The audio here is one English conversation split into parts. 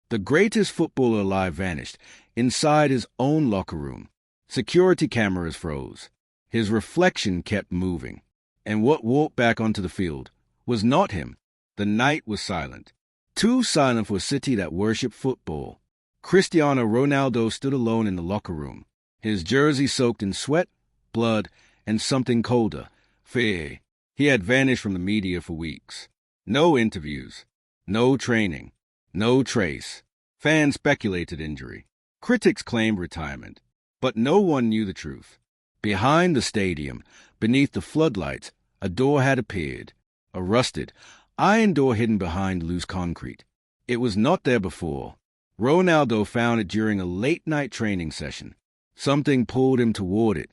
The greatest footballer alive vanished inside his own locker room. Security cameras froze. His reflection kept moving. And what walked back onto the field was not him. The night was silent. Too silent for a city that worshipped football. Cristiano Ronaldo stood alone in the locker room, his jersey soaked in sweat, blood, and something colder, fear. He had vanished from the media for weeks. No interviews, no training, no trace. Fans speculated injury. Critics claimed retirement. But no one knew the truth. Behind the stadium, beneath the floodlights, a door had appeared. A rusted, iron door hidden behind loose concrete. It was not there before. Ronaldo found it during a late-night training session. Something pulled him toward it.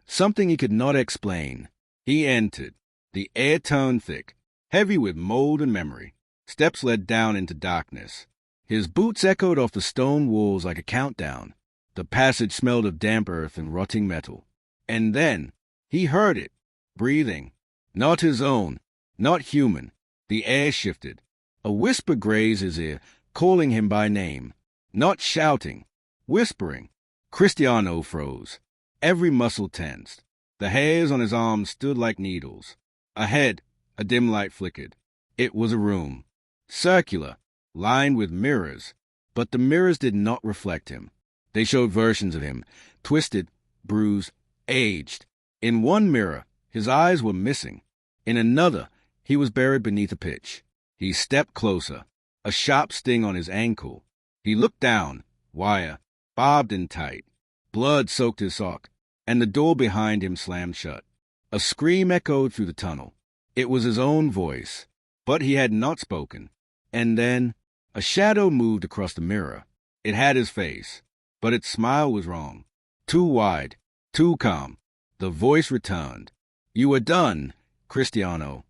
Something he could not explain. He entered. The air turned thick, heavy with mold and memory. Steps led down into darkness. His boots echoed off the stone walls like a countdown. The passage smelled of damp earth and rotting metal. And then he heard it, breathing. Not his own, not human. The air shifted. A whisper grazed his ear, calling him by name. Not shouting, whispering. Cristiano froze. Every muscle tensed. The hairs on his arms stood like needles. Ahead, a dim light flickered. It was a room. Circular, lined with mirrors. But the mirrors did not reflect him. They showed versions of him, twisted, bruised, aged. In one mirror, his eyes were missing. In another, he was buried beneath a pitch. He stepped closer, a sharp sting on his ankle. He looked down, wire, barbed and tight. Blood soaked his sock, and the door behind him slammed shut. A scream echoed through the tunnel. It was his own voice, but he had not spoken. And then, a shadow moved across the mirror. It had his face, but its smile was wrong. Too wide, too calm. The voice returned. You are done, Cristiano.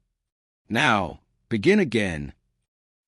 Now, begin again.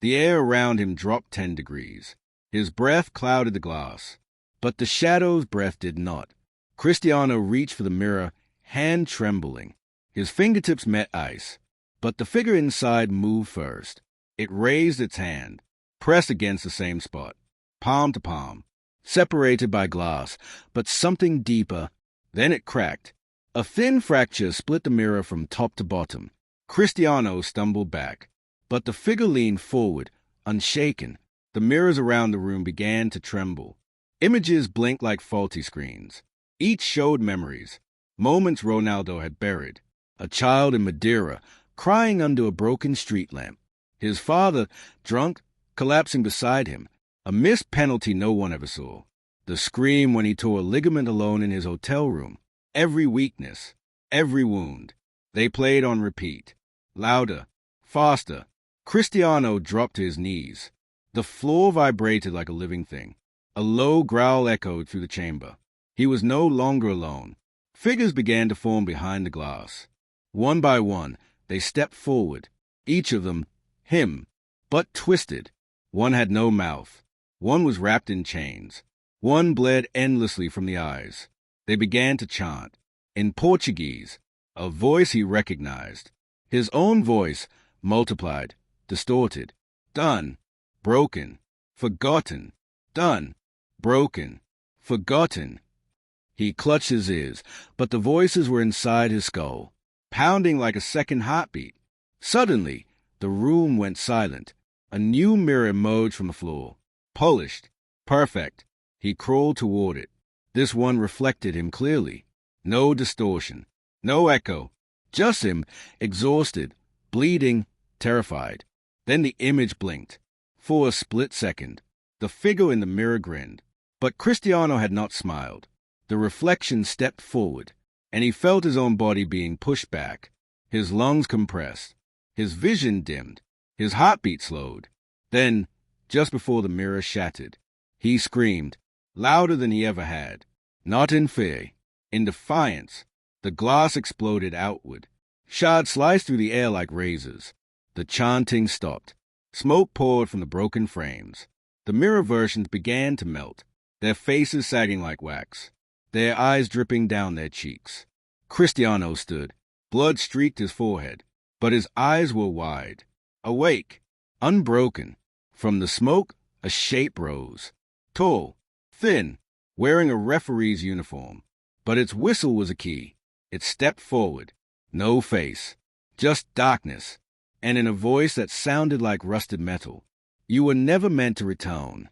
The air around him dropped 10 degrees. His breath clouded the glass, but the shadow's breath did not. Cristiano reached for the mirror, hand trembling. His fingertips met ice, but the figure inside moved first. It raised its hand, pressed against the same spot, palm to palm, separated by glass, but something deeper. Then it cracked. A thin fracture split the mirror from top to bottom. Cristiano stumbled back, but the figure leaned forward, unshaken. The mirrors around the room began to tremble. Images blinked like faulty screens. Each showed memories, moments Ronaldo had buried. A child in Madeira, crying under a broken street lamp. His father, drunk, collapsing beside him. A missed penalty no one ever saw. The scream when he tore a ligament alone in his hotel room. Every weakness, every wound. They played on repeat. Louder, faster. Cristiano dropped to his knees. The floor vibrated like a living thing. A low growl echoed through the chamber. He was no longer alone. Figures began to form behind the glass. One by one, they stepped forward. Each of them, him, but twisted. One had no mouth. One was wrapped in chains. One bled endlessly from the eyes. They began to chant. In Portuguese, a voice he recognized. His own voice, multiplied, distorted. Done, broken, forgotten. Done, broken, forgotten. He clutched his ears, but the voices were inside his skull, pounding like a second heartbeat. Suddenly, the room went silent. A new mirror emerged from the floor. Polished, perfect. He crawled toward it. This one reflected him clearly. No distortion, no echo. Just him, exhausted, bleeding, terrified. Then the image blinked. For a split second, the figure in the mirror grinned. But Cristiano had not smiled. The reflection stepped forward, and he felt his own body being pushed back. His lungs compressed. His vision dimmed. His heartbeat slowed. Then, just before the mirror shattered, he screamed, louder than he ever had. Not in fear, in defiance. The glass exploded outward. Shards sliced through the air like razors. The chanting stopped. Smoke poured from the broken frames. The mirror versions began to melt, their faces sagging like wax, their eyes dripping down their cheeks. Cristiano stood. Blood streaked his forehead, but his eyes were wide, awake, unbroken. From the smoke, A shape rose. Tall, thin, wearing a referee's uniform. But its whistle was a key. It stepped forward. No face. Just darkness. And in a voice that sounded like rusted metal. You were never meant to return.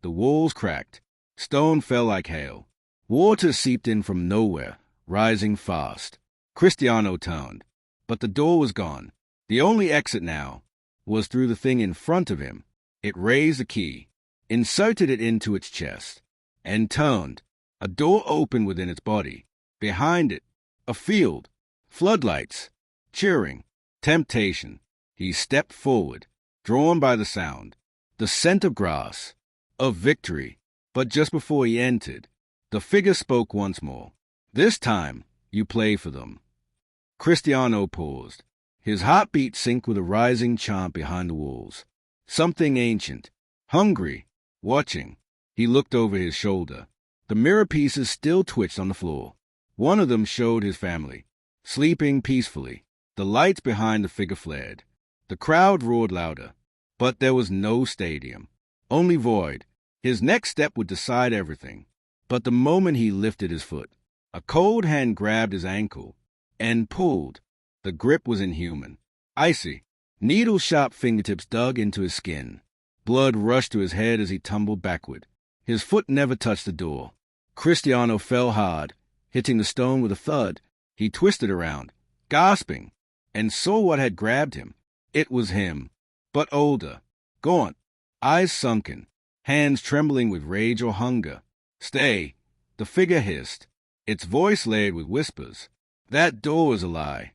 The walls cracked. Stone fell like hail. Water seeped in from nowhere, rising fast. Cristiano turned. But the door was gone. The only exit now was through the thing in front of him. It raised a key, inserted it into its chest, and turned. A door opened within its body. Behind it, a field, floodlights, cheering, temptation. He stepped forward, drawn by the sound, the scent of grass, of victory. But just before he entered, the figure spoke once more. This time, you play for them. Cristiano paused. His heartbeat synced with a rising chant behind the walls. Something ancient, hungry, watching. He looked over his shoulder. The mirror pieces still twitched on the floor. One of them showed his family, sleeping peacefully. The lights behind the figure flared. The crowd roared louder. But there was no stadium, only void. His next step would decide everything. But the moment he lifted his foot, a cold hand grabbed his ankle and pulled. The grip was inhuman, icy. Needle-sharp fingertips dug into his skin. Blood rushed to his head as he tumbled backward. His foot never touched the door. Cristiano fell hard, hitting the stone with a thud. He twisted around, gasping, and saw what had grabbed him. It was him, but older, gaunt, eyes sunken, hands trembling with rage or hunger. "Stay," the figure hissed, its voice layered with whispers. "That door is a lie."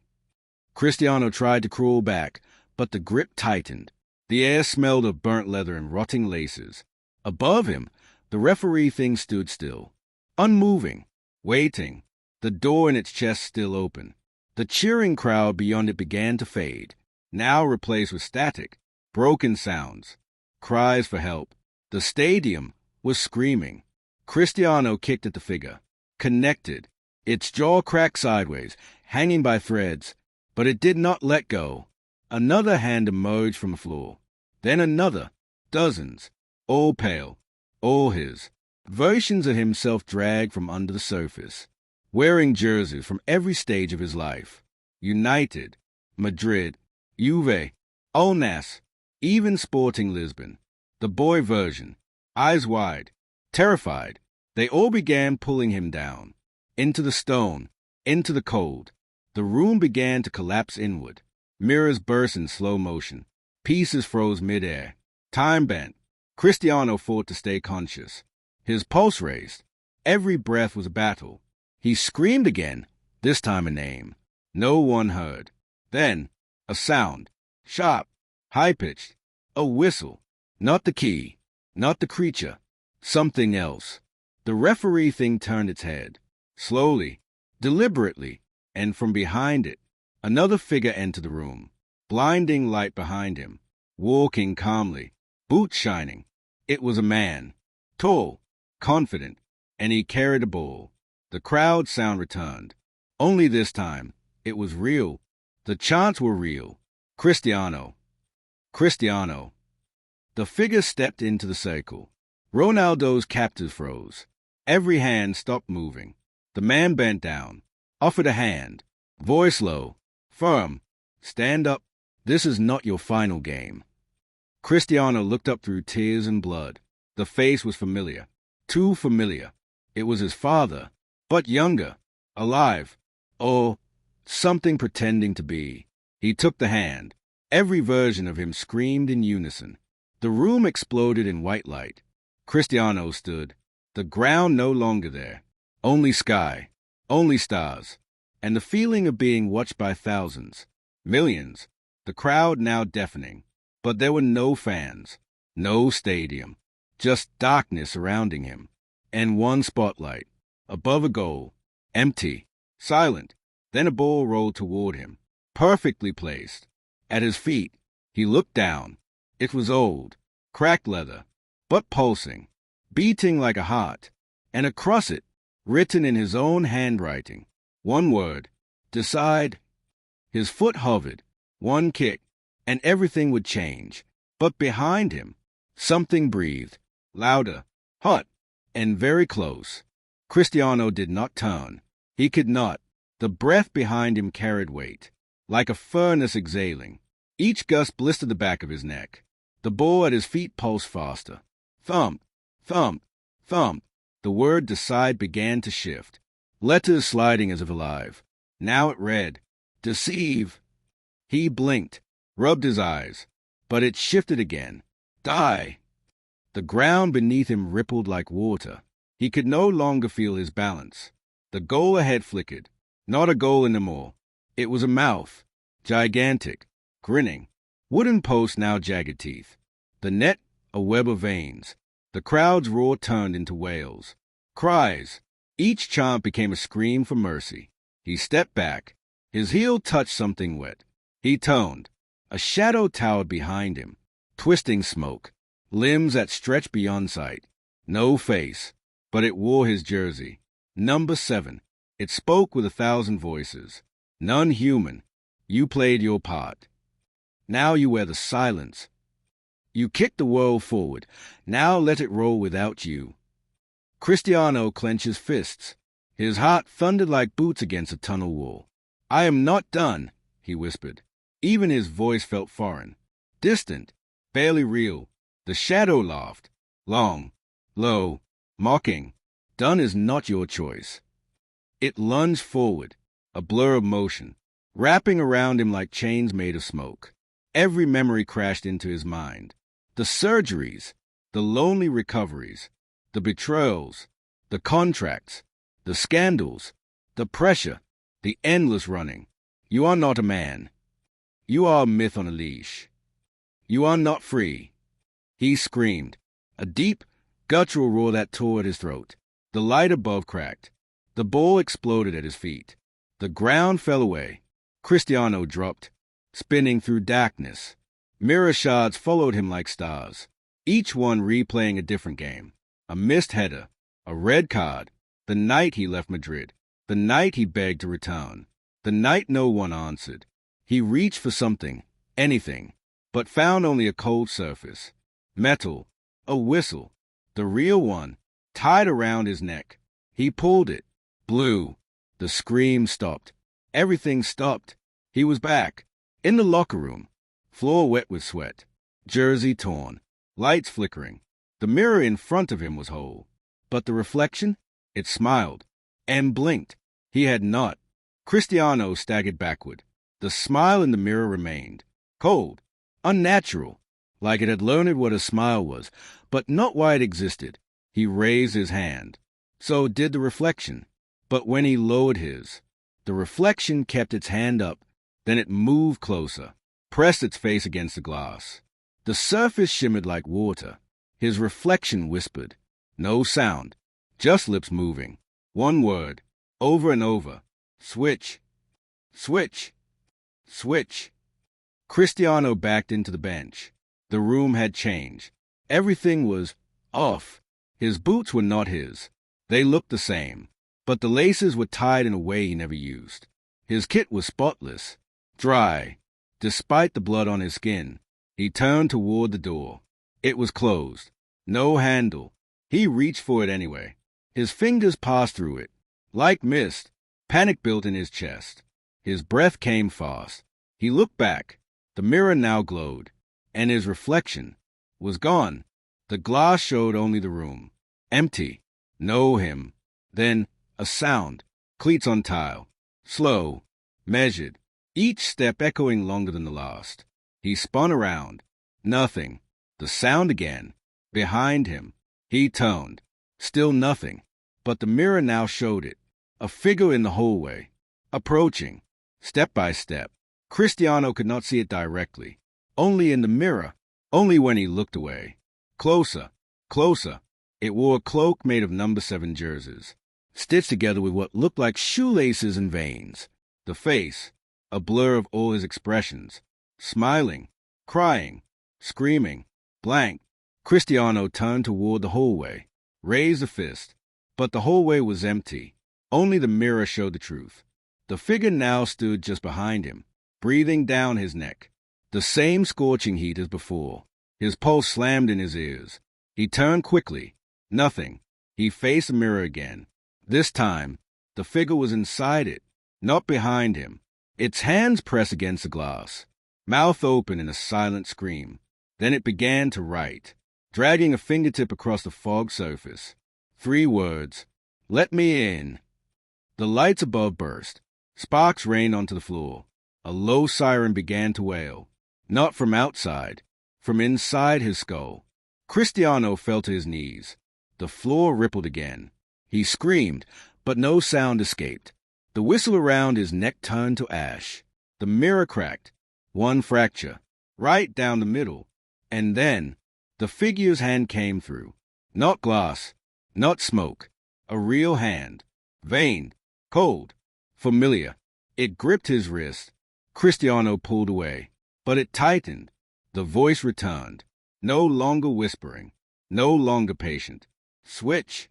Cristiano tried to crawl back, but the grip tightened. The air smelled of burnt leather and rotting laces. Above him, the referee thing stood still, unmoving, waiting, the door in its chest still open. The cheering crowd beyond it began to fade, now replaced with static, broken sounds, cries for help. The stadium was screaming. Cristiano kicked at the figure, connected, its jaw cracked sideways, hanging by threads, but it did not let go. Another hand emerged from the floor. Then another. Dozens. All pale. All his. Versions of himself dragged from under the surface. Wearing jerseys from every stage of his life. United. Madrid. Juve. Ulnas. Even Sporting Lisbon. The boy version. Eyes wide. Terrified. They all began pulling him down. Into the stone. Into the cold. The room began to collapse inward. Mirrors burst in slow motion. Pieces froze midair. Time bent. Cristiano fought to stay conscious. His pulse raced. Every breath was a battle. He screamed again, this time a name. No one heard. Then, a sound. Sharp. High-pitched. A whistle. Not the key. Not the creature. Something else. The referee thing turned its head. Slowly. Deliberately. And from behind it, another figure entered the room, blinding light behind him, walking calmly, boots shining. It was a man, tall, confident, and he carried a ball. The crowd sound returned. Only this time, it was real. The chants were real. Cristiano. Cristiano. The figure stepped into the circle. Ronaldo's captors froze. Every hand stopped moving. The man bent down, offered a hand, voice low, firm. "Stand up. This is not your final game." Cristiano looked up through tears and blood. The face was familiar. Too familiar. It was his father, but younger, alive. Or something pretending to be. He took the hand. Every version of him screamed in unison. The room exploded in white light. Cristiano stood. The ground no longer there. Only sky. Only stars. And the feeling of being watched by thousands. Millions. The crowd now deafening. But there were no fans. No stadium. Just darkness surrounding him. And one spotlight. Above a goal. Empty. Silent. Then a ball rolled toward him. Perfectly placed. At his feet. He looked down. It was old. Cracked leather. But pulsing. Beating like a heart. And across it, written in his own handwriting, one word. Decide. His foot hovered. One kick. And everything would change. But behind him, Something breathed, louder, hot, and very close. Cristiano did not turn. He could not. The breath behind him carried weight, like a furnace exhaling. Each gust blistered the back of his neck. The ball at his feet pulsed faster. Thump, thump, thump. The word decide began to shift. Letters sliding as if alive. Now it read, deceive. He blinked, rubbed his eyes, but it shifted again. Die. The ground beneath him rippled like water. He could no longer feel his balance. The goal ahead flickered. Not a goal anymore. It was a mouth, gigantic, grinning. Wooden posts now jagged teeth. The net, a web of veins. The crowd's roar turned into wails. Cries. Each chant became a scream for mercy. He stepped back. His heel touched something wet. He toned. A shadow towered behind him, twisting smoke. Limbs that stretched beyond sight. No face, but it wore his jersey. Number 7. It spoke with 1,000 voices. None human. You played your part. Now you wear the silence. You kicked the world forward. Now let it roll without you. Cristiano clenched his fists. His heart thundered like boots against a tunnel wall. I am not done, he whispered. Even his voice felt foreign, distant, barely real. The shadow laughed, long, low, mocking. Done is not your choice. It lunged forward, a blur of motion, wrapping around him like chains made of smoke. Every memory crashed into his mind. The surgeries, the lonely recoveries, the betrayals, the contracts, the scandals, the pressure, the endless running. You are not a man. You are a myth on a leash. You are not free. He screamed, a deep, guttural roar that tore at his throat. The light above cracked. The ball exploded at his feet. The ground fell away. Cristiano dropped, spinning through darkness. Mirror shards followed him like stars, each one replaying a different game. A missed header, a red card, the night he left Madrid, the night he begged to return, the night no one answered. He reached for something, anything, but found only a cold surface. Metal, a whistle, the real one, tied around his neck. He pulled it, blew. The scream stopped. Everything stopped. He was back, in the locker room, floor wet with sweat, jersey torn, lights flickering. The mirror in front of him was whole, but the reflection, it smiled, and blinked. He had not. Cristiano staggered backward. The smile in the mirror remained, cold, unnatural, like it had learned what a smile was, but not why it existed. He raised his hand. So did the reflection. But when he lowered his, the reflection kept its hand up. Then it moved closer, pressed its face against the glass. The surface shimmered like water. His reflection whispered. No sound, just lips moving. One word, over and over. Switch. Switch. Switch. Cristiano backed into the bench. The room had changed. Everything was off. His boots were not his. They looked the same, but the laces were tied in a way he never used. His kit was spotless, dry, despite the blood on his skin. He turned toward the door. It was closed. No handle. He reached for it anyway. His fingers passed through it. Like mist, panic built in his chest. His breath came fast. He looked back. The mirror now glowed, and his reflection was gone. The glass showed only the room. Empty. No him. Then a sound. Cleats on tile. Slow. Measured. Each step echoing longer than the last. He spun around. Nothing. The sound again. Behind him. He turned. Still nothing. But the mirror now showed it. A figure in the hallway. Approaching. Step by step. Cristiano could not see it directly. Only in the mirror. Only when he looked away. Closer. Closer. It wore a cloak made of number 7 jerseys, stitched together with what looked like shoelaces and veins. The face, a blur of all his expressions. Smiling, crying, screaming, blank. Cristiano turned toward the hallway, raised a fist. But the hallway was empty. Only the mirror showed the truth. The figure now stood just behind him, breathing down his neck. The same scorching heat as before. His pulse slammed in his ears. He turned quickly. Nothing. He faced the mirror again. This time, the figure was inside it, not behind him. Its hands pressed against the glass, mouth open in a silent scream. Then it began to write, dragging a fingertip across the fog surface. 3 words. Let me in. The lights above burst. Sparks rained onto the floor. A low siren began to wail. Not from outside, from inside his skull. Cristiano fell to his knees. The floor rippled again. He screamed, but no sound escaped. The whistle around his neck turned to ash. The mirror cracked. One fracture, right down the middle. And then, the figure's hand came through. Not glass, not smoke. A real hand. Veined, cold, familiar. It gripped his wrist. Cristiano pulled away. But it tightened. The voice returned. No longer whispering. No longer patient. Switch.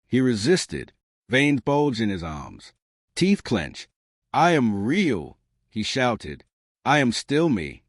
He resisted. Veins bulged in his arms. Teeth clenched. I am real, he shouted. I am still me.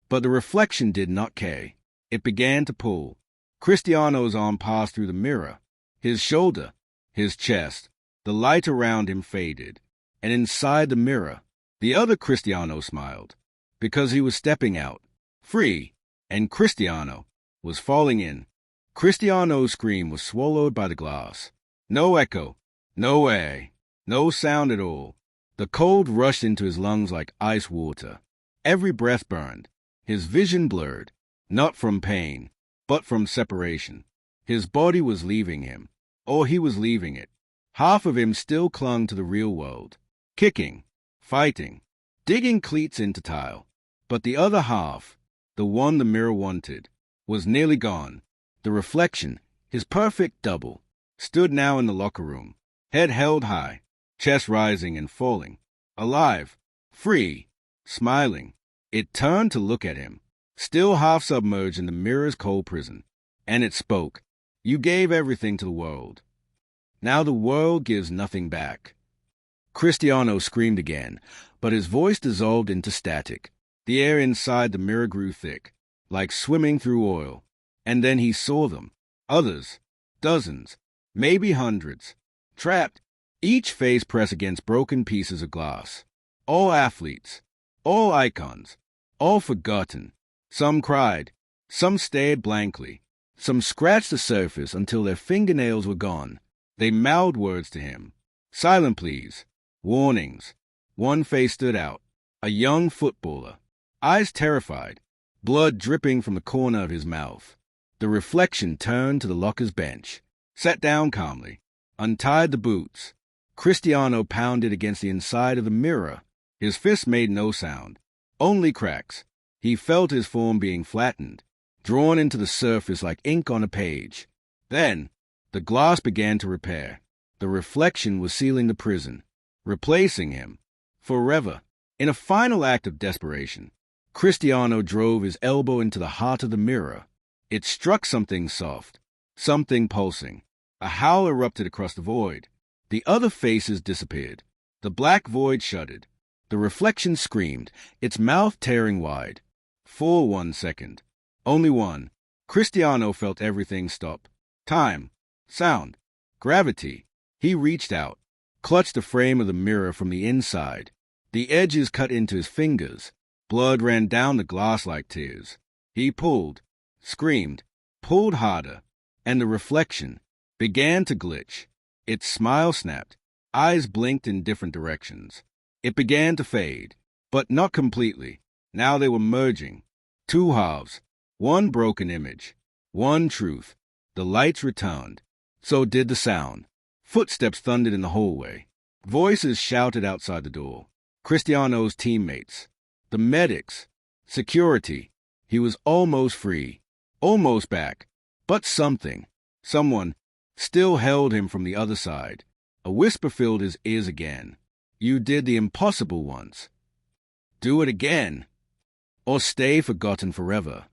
But the reflection did not care. It began to pull. Cristiano's arm passed through the mirror. His shoulder, his chest. The light around him faded. And inside the mirror, the other Cristiano smiled. Because he was stepping out, free, and Cristiano was falling in. Cristiano's scream was swallowed by the glass. No echo, no air, no sound at all. The cold rushed into his lungs like ice water. Every breath burned. His vision blurred, not from pain, but from separation. His body was leaving him, or he was leaving it. Half of him still clung to the real world, kicking, fighting, digging cleats into tile. But the other half, the one the mirror wanted, was nearly gone. The reflection, his perfect double, stood now in the locker room, head held high, chest rising and falling, alive, free, smiling. It turned to look at him, still half submerged in the mirror's cold prison, and it spoke. You gave everything to the world. Now the world gives nothing back. Cristiano screamed again, but his voice dissolved into static. The air inside the mirror grew thick, like swimming through oil. And then he saw them. Others. Dozens. Maybe hundreds. Trapped. Each face pressed against broken pieces of glass. All athletes. All icons. All forgotten. Some cried. Some stared blankly. Some scratched the surface until their fingernails were gone. They mouthed words to him. Silent pleas. Warnings. One face stood out. A young footballer. Eyes terrified. Blood dripping from the corner of his mouth. The reflection turned to the locker's bench. Sat down calmly. Untied the boots. Cristiano pounded against the inside of the mirror. His fist made no sound. Only cracks. He felt his form being flattened, drawn into the surface like ink on a page. Then, the glass began to repair. The reflection was sealing the prison, replacing him, forever. In a final act of desperation, Cristiano drove his elbow into the heart of the mirror. It struck something soft, something pulsing. A howl erupted across the void. The other faces disappeared. The black void shuddered. The reflection screamed, its mouth tearing wide. For 1 second. Only one. Cristiano felt everything stop. Time. Sound. Gravity. He reached out, clutched the frame of the mirror from the inside. The edges cut into his fingers. Blood ran down the glass like tears. He pulled, screamed, pulled harder, and the reflection began to glitch. Its smile snapped. Eyes blinked in different directions. It began to fade, but not completely. Now they were merging. 2 halves. One broken image. One truth. The lights returned. So did the sound. Footsteps thundered in the hallway. Voices shouted outside the door. Cristiano's teammates. The medics. Security. He was almost free. Almost back. But something. Someone still held him from the other side. A whisper filled his ears again. You did the impossible once. Do it again. Or stay forgotten forever.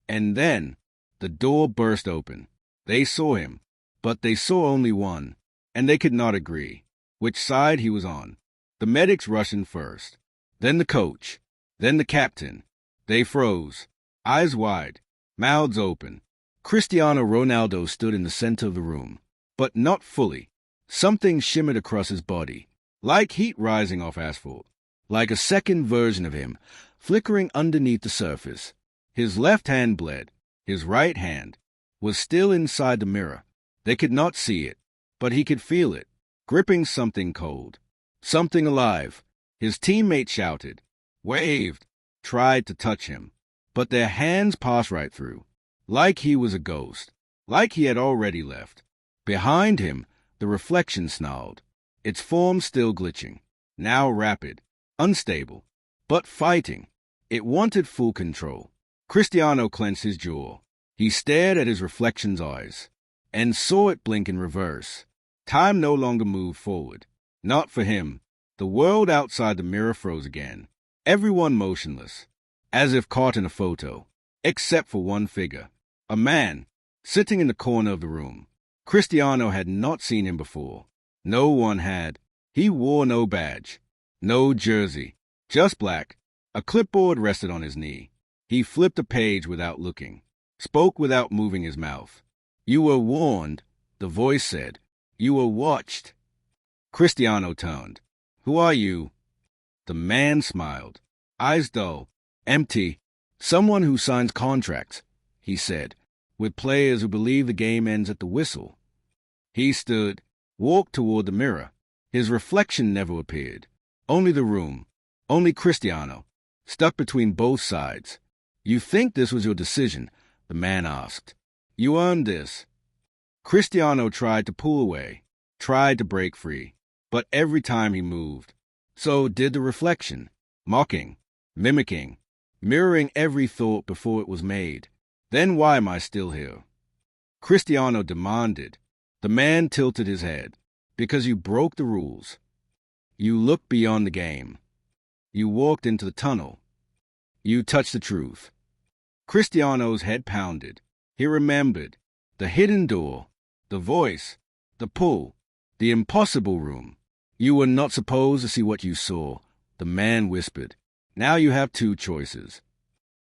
And then, the door burst open. They saw him, but they saw only one, and they could not agree which side he was on. The medics rushed in first, then the coach, then the captain. They froze. Eyes wide, mouths open. Cristiano Ronaldo stood in the center of the room, but not fully. Something shimmered across his body, like heat rising off asphalt, like a second version of him, flickering underneath the surface. His left hand bled. His right hand was still inside the mirror. They could not see it, but he could feel it, gripping something cold, something alive. His teammate shouted, waved, tried to touch him, but their hands passed right through, like he was a ghost, like he had already left. Behind him, the reflection snarled, its form still glitching, now rapid, unstable, but fighting. It wanted full control. Cristiano clenched his jaw. He stared at his reflection's eyes and saw it blink in reverse. Time no longer moved forward. Not for him. The world outside the mirror froze again. Everyone motionless, as if caught in a photo, except for one figure. A man, sitting in the corner of the room. Cristiano had not seen him before. No one had. He wore no badge, no jersey, just black. A clipboard rested on his knee. He flipped a page without looking, spoke without moving his mouth. You were warned, the voice said. You were watched. Cristiano turned. Who are you? The man smiled, eyes dull, empty. Someone who signs contracts, he said, with players who believe the game ends at the whistle. He stood, walked toward the mirror. His reflection never appeared. Only the room, only Cristiano, stuck between both sides. You think this was your decision? The man asked. You earned this. Cristiano tried to pull away, tried to break free, but every time he moved, so did the reflection, mocking, mimicking, mirroring every thought before it was made. Then why am I still here? Cristiano demanded. The man tilted his head. Because you broke the rules. You looked beyond the game. You walked into the tunnel. You touched the truth. Cristiano's head pounded. He remembered. The hidden door, the voice, the pull, the impossible room. You were not supposed to see what you saw, the man whispered. Now you have two choices.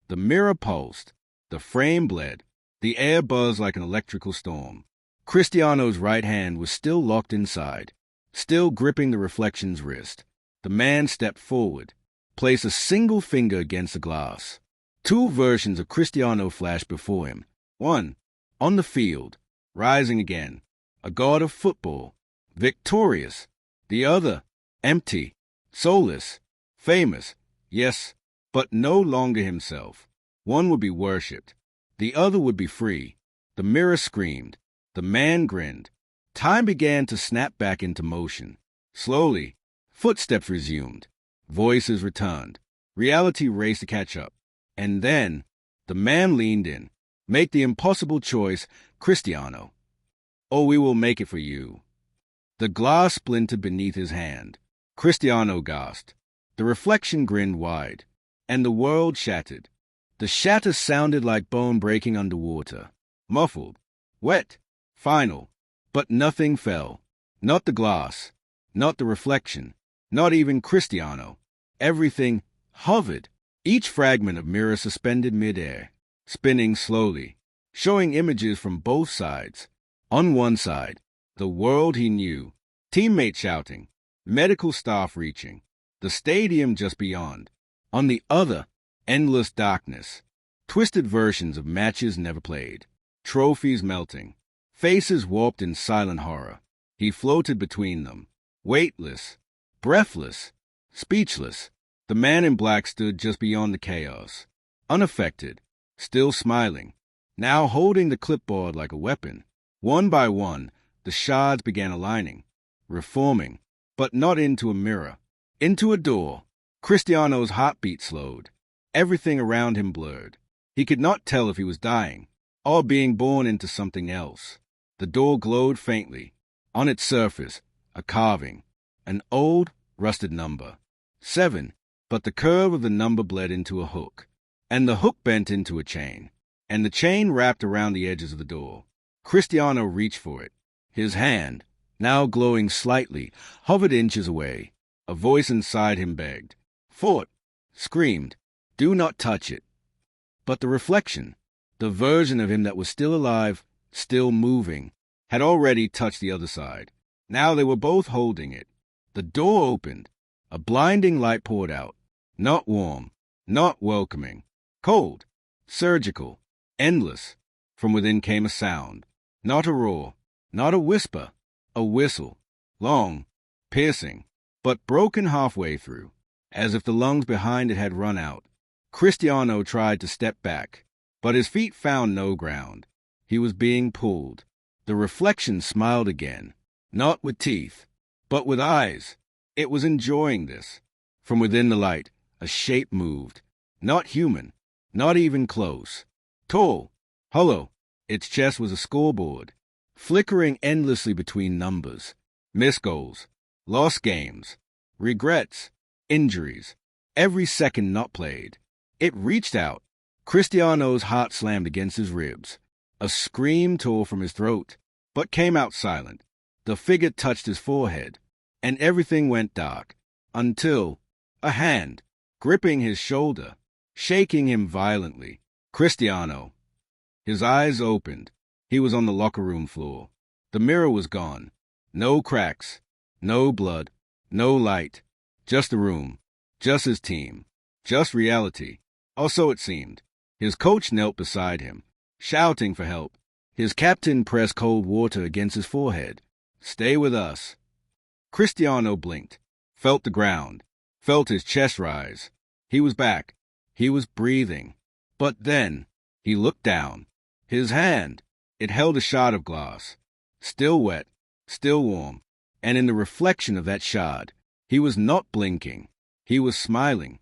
The mirror pulsed. The frame bled. The air buzzed like an electrical storm. Cristiano's right hand was still locked inside, still gripping the reflection's wrist. The man stepped forward, placed a single finger against the glass. Two versions of Cristiano flashed before him. One, on the field, rising again, a god of football, victorious. The other, empty, soulless, famous, yes, but no longer himself. One would be worshipped. The other would be free. The mirror screamed. The man grinned. Time began to snap back into motion. Slowly, footsteps resumed. Voices returned. Reality raced to catch up. And then, the man leaned in. Make the impossible choice, Cristiano. Or we will make it for you. The glass splintered beneath his hand. Cristiano gasped. The reflection grinned wide. And the world shattered. The shatter sounded like bone breaking underwater. Muffled. Wet. Final. But nothing fell. Not the glass. Not the reflection. Not even Cristiano. Everything hovered. Each fragment of mirror suspended midair, spinning slowly, showing images from both sides. On one side, the world he knew, teammates shouting, medical staff reaching, the stadium just beyond. On the other, endless darkness, twisted versions of matches never played, trophies melting, faces warped in silent horror. He floated between them, weightless, breathless, speechless. The man in black stood just beyond the chaos, unaffected, still smiling, now holding the clipboard like a weapon. One by one, the shards began aligning, reforming, but not into a mirror, into a door. Cristiano's heartbeat slowed. Everything around him blurred. He could not tell if he was dying or being born into something else. The door glowed faintly. On its surface, a carving, an old, rusted number. 7. But the curve of the number bled into a hook, and the hook bent into a chain, and the chain wrapped around the edges of the door. Cristiano reached for it. His hand, now glowing slightly, hovered inches away. A voice inside him begged, fought, screamed, "Do not touch it." But the reflection, the version of him that was still alive, still moving, had already touched the other side. Now they were both holding it. The door opened. A blinding light poured out. Not warm, not welcoming. Cold, surgical, endless. From within came a sound. Not a roar, not a whisper. A whistle. Long, piercing, but broken halfway through, as if the lungs behind it had run out. Cristiano tried to step back, but his feet found no ground. He was being pulled. The reflection smiled again, not with teeth, but with eyes. It was enjoying this. From within the light, a shape moved. Not human, not even close. Tall, hollow. Its chest was a scoreboard, flickering endlessly between numbers. Missed goals, lost games, regrets, injuries, every second not played. It reached out. Cristiano's heart slammed against his ribs. A scream tore from his throat, but came out silent. The figure touched his forehead, and everything went dark, until a hand, gripping his shoulder, shaking him violently. Cristiano. His eyes opened. He was on the locker room floor. The mirror was gone. No cracks, no blood, no light. Just the room, just his team, just reality. Or so it seemed. His coach knelt beside him, shouting for help. His captain pressed cold water against his forehead. Stay with us. Cristiano blinked, felt the ground, felt his chest rise. He was back. He was breathing. But then he looked down. His hand, it held a shard of glass, still wet, still warm, and in the reflection of that shard, he was not blinking. He was smiling.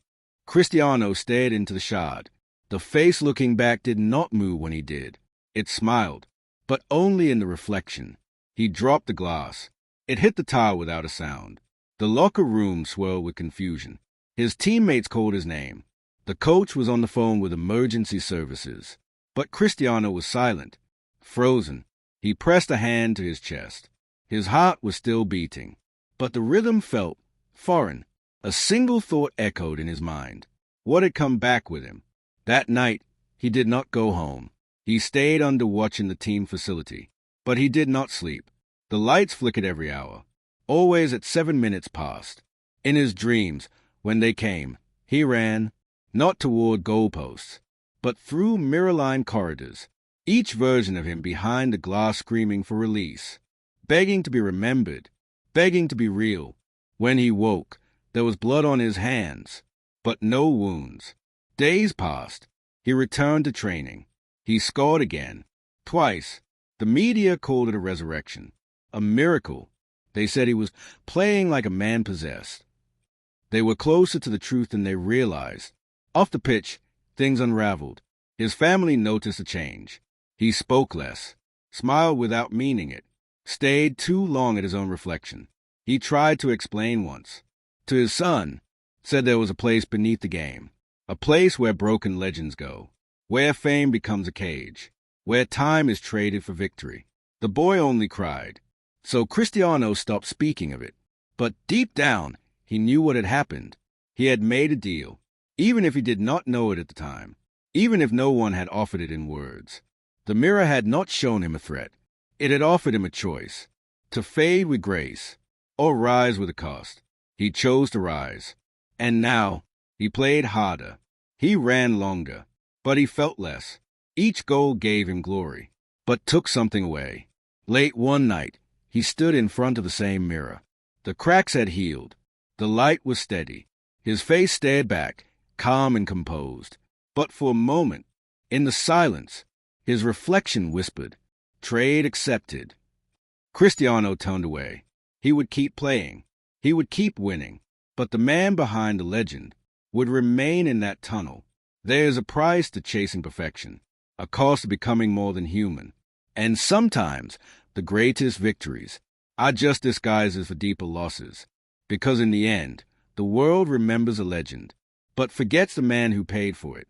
Cristiano stared into the shard. The face looking back did not move when he did. It smiled, but only in the reflection. He dropped the glass. It hit the tile without a sound. The locker room swirled with confusion. His teammates called his name. The coach was on the phone with emergency services. But Cristiano was silent, frozen. He pressed a hand to his chest. His heart was still beating, but the rhythm felt foreign. A single thought echoed in his mind. What had come back with him? That night, he did not go home. He stayed under watch in the team facility. But he did not sleep. The lights flickered every hour, always at 7 minutes past. In his dreams, when they came, he ran, not toward goalposts, but through mirror-lined corridors, each version of him behind the glass screaming for release, begging to be remembered, begging to be real. When he woke, there was blood on his hands, but no wounds. Days passed. He returned to training. He scored again, twice. The media called it a resurrection, a miracle. They said he was playing like a man possessed. They were closer to the truth than they realized. Off the pitch, things unraveled. His family noticed a change. He spoke less, smiled without meaning it, stayed too long at his own reflection. He tried to explain once. To his son, said there was a place beneath the game, a place where broken legends go, where fame becomes a cage, where time is traded for victory. The boy only cried. So Cristiano stopped speaking of it. But deep down, he knew what had happened. He had made a deal, even if he did not know it at the time, even if no one had offered it in words. The mirror had not shown him a threat. It had offered him a choice, to fade with grace or rise with a cost. He chose to rise. And now, he played harder. He ran longer, but he felt less. Each goal gave him glory, but took something away. Late one night, he stood in front of the same mirror. The cracks had healed. The light was steady. His face stared back, calm and composed. But for a moment, in the silence, his reflection whispered, "Trade accepted." Cristiano turned away. He would keep playing. He would keep winning. But the man behind the legend would remain in that tunnel. There is a price to chasing perfection, a cost to becoming more than human. And sometimes the greatest victories are just disguises for deeper losses. Because in the end, the world remembers a legend, but forgets the man who paid for it.